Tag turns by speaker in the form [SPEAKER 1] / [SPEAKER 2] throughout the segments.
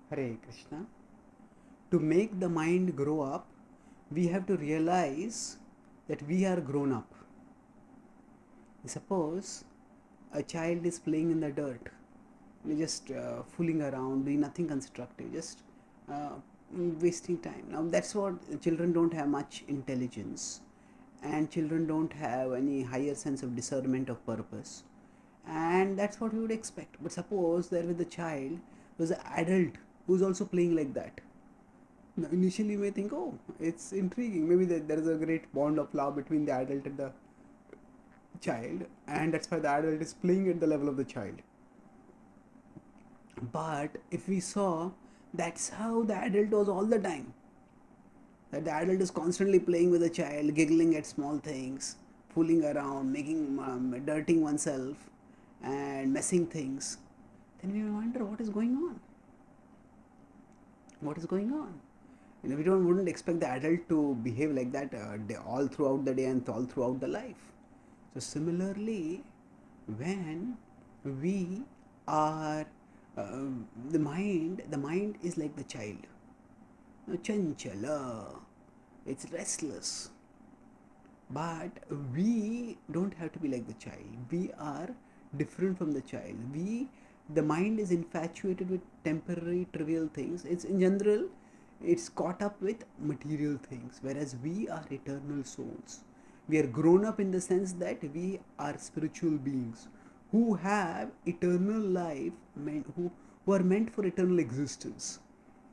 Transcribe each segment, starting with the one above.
[SPEAKER 1] Hare Krishna. To make the mind grow up, we have to realize that we are grown up. Suppose a child is playing in the dirt, just fooling around, doing nothing constructive, just uh, wasting time. Now, that's what children don't have much intelligence, and children don't have any higher sense of discernment of purpose, and that's what we would expect. But suppose there with the child was an adult who's also playing like that. Now, initially, you may think, oh, it's intriguing. Maybe there is a great bond of love between the adult and the child, and that's why the adult is playing at the level of the child. But if we saw, that's how the adult was all the time. That the adult is constantly playing with the child, giggling at small things, fooling around, making dirting oneself, and messing things. Then we wonder what is going on. What is going on? We wouldn't expect the adult to behave like that all throughout the day and all throughout the life. So similarly, when we are uh, the mind is like the child. Chanchala, it's restless. But we don't have to be like the child. We are different from the child. The mind is infatuated with temporary, trivial things. It's in general, it's caught up with material things, whereas we are eternal souls. We are grown up in the sense that we are spiritual beings who have eternal life, who are meant for eternal existence,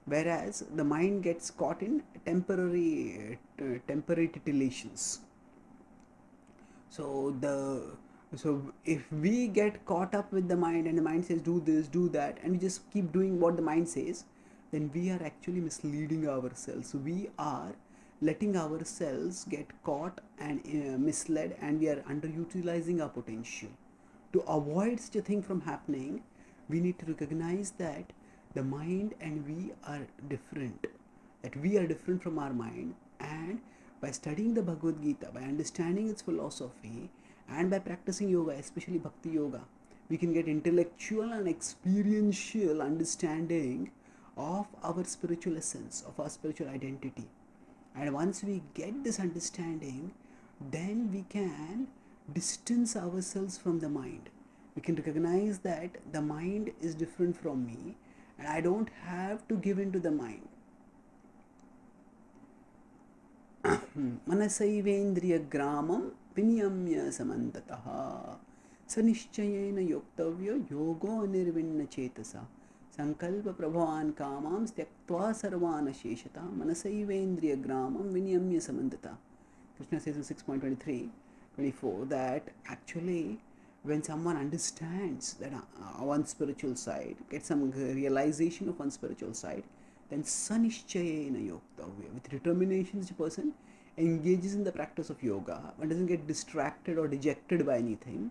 [SPEAKER 1] whereas the mind gets caught in temporary titillations. So the so if we get caught up with the mind and the mind says do this, do that, and we just keep doing what the mind says, then we are actually misleading ourselves. We are letting ourselves get caught and misled, and we are underutilizing our potential. To avoid such a thing from happening, we need to recognize that the mind and we are different, that we are different from our mind. And by studying the Bhagavad Gita, by understanding its philosophy, and by practicing yoga, especially Bhakti Yoga, we can get intellectual and experiential understanding of our spiritual essence, of our spiritual identity. And once we get this understanding, then we can distance ourselves from the mind. We can recognize that the mind is different from me, and I don't have to give in to the mind. मनसैवेन्द्रियग्रामं विनियम्य समन्ततः सनिश्चयेन योक्तव्यो योगो निर्विण्णचेतसा संकल्पप्रभवान् कामां त्यक्त्वा सर्वान् शेषता मनसैवेन्द्रियग्रामं विनियम्य समन्ततः. Krishna says in 6.23-24 that actually when someone understands that one spiritual side, gets some realization of one spiritual side, then sanishchayena yoktavya, with determination, such a person engages in the practice of yoga and doesn't get distracted or dejected by anything,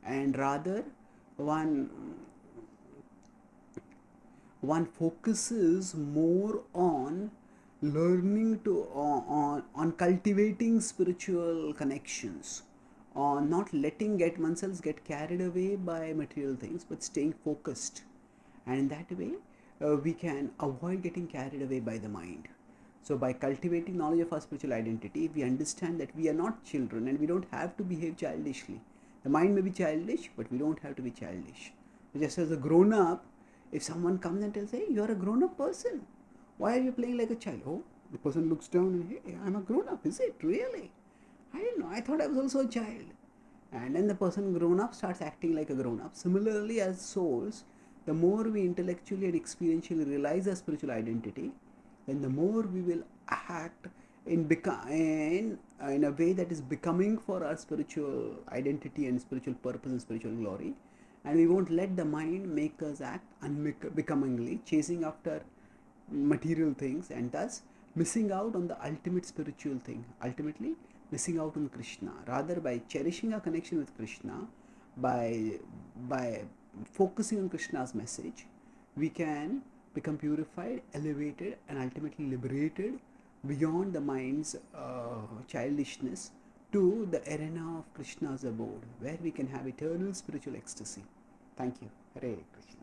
[SPEAKER 1] and rather one focuses more on learning to on cultivating spiritual connections, on not letting oneself get carried away by material things, but staying focused. And in that way, we can avoid getting carried away by the mind. So by cultivating knowledge of our spiritual identity, we understand that we are not children and we don't have to behave childishly. The mind may be childish, but we don't have to be childish. Just as a grown up, if someone comes and tells, hey, you're a grown up person, why are you playing like a child? Oh, the person looks down and, hey, I'm a grown up. Is it really? I didn't know. I thought I was also a child. And then the person grown up starts acting like a grown up. Similarly, as souls, the more we intellectually and experientially realize our spiritual identity, then the more we will act in a way that is becoming for our spiritual identity and spiritual purpose and spiritual glory. And we won't let the mind make us act unbecomingly, chasing after material things, and thus missing out on the ultimate spiritual thing, ultimately missing out on Krishna. Rather, by cherishing our connection with Krishna, by focusing on Krishna's message, we can become purified, elevated, and ultimately liberated beyond the mind's childishness to the arena of Krishna's abode, where we can have eternal spiritual ecstasy. Thank you. Hare Krishna.